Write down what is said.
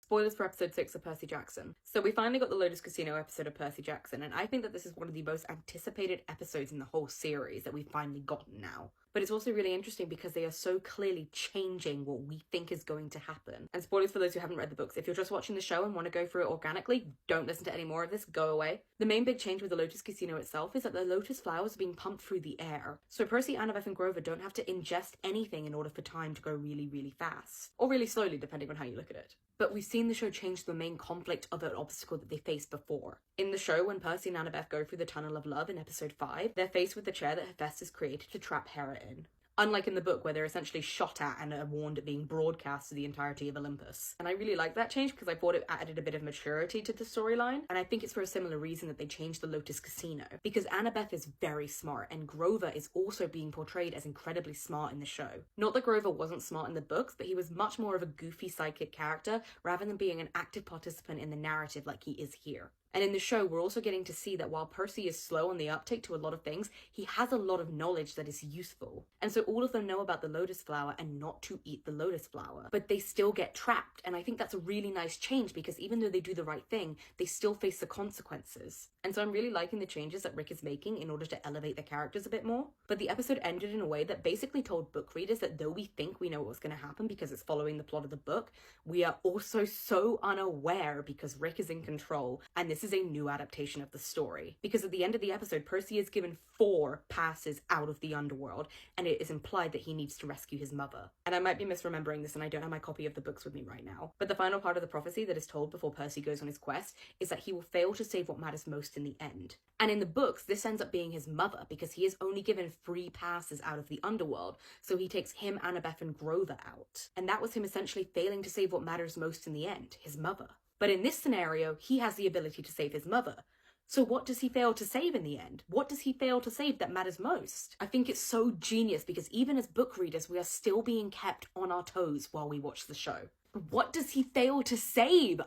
Spoilers for episode 6 of Percy Jackson. So we finally got the Lotus Casino episode of Percy Jackson, and I think that this is one of the most anticipated episodes in the whole series that we've finally gotten now. But it's also really interesting because they are so clearly changing what we think is going to happen. And spoilers for those who haven't read the books, if you're just watching the show and want to go through it organically, don't listen to any more of this, go away. The main big change with the Lotus Casino itself is that the lotus flowers are being pumped through the air. So Percy, Annabeth and Grover don't have to ingest anything in order for time to go really, really fast. Or really slowly, depending on how you look at it. But we've seen the show change the main conflict of an obstacle that they faced before. In the show, when Percy and Annabeth go through the Tunnel of Love in episode 5, they're faced with the chair that Hephaestus created to trap Hera in. Unlike in the book, where they're essentially shot at and are warned at being broadcast to the entirety of Olympus. And I really like that change because I thought it added a bit of maturity to the storyline, and I think it's for a similar reason that they changed the Lotus Casino. Because Annabeth is very smart, and Grover is also being portrayed as incredibly smart in the show. Not that Grover wasn't smart in the books, but he was much more of a goofy sidekick character, rather than being an active participant in the narrative like he is here. And in the show, we're also getting to see that while Percy is slow on the uptake to a lot of things, he has a lot of knowledge that is useful. And so all of them know about the lotus flower and not to eat the lotus flower, but they still get trapped. And I think that's a really nice change because even though they do the right thing, they still face the consequences. And so I'm really liking the changes that Rick is making in order to elevate the characters a bit more. But the episode ended in a way that basically told book readers that though we think we know what's going to happen because it's following the plot of the book, we are also so unaware because Rick is in control, and this is a new adaptation of the story. Because at the end of the episode, Percy is given 4 passes out of the underworld, and it is implied that he needs to rescue his mother. And I might be misremembering this, and I don't have my copy of the books with me right now. But the final part of the prophecy that is told before Percy goes on his quest is that he will fail to save what matters most in the end. And in the books, this ends up being his mother, because he is only given 3 passes out of the underworld, so he takes him, Annabeth, and Grover out. And that was him essentially failing to save what matters most in the end, his mother. But in this scenario, he has the ability to save his mother. So what does he fail to save in the end? What does he fail to save that matters most? I think it's so genius because even as book readers, we are still being kept on our toes while we watch the show. But what does he fail to save?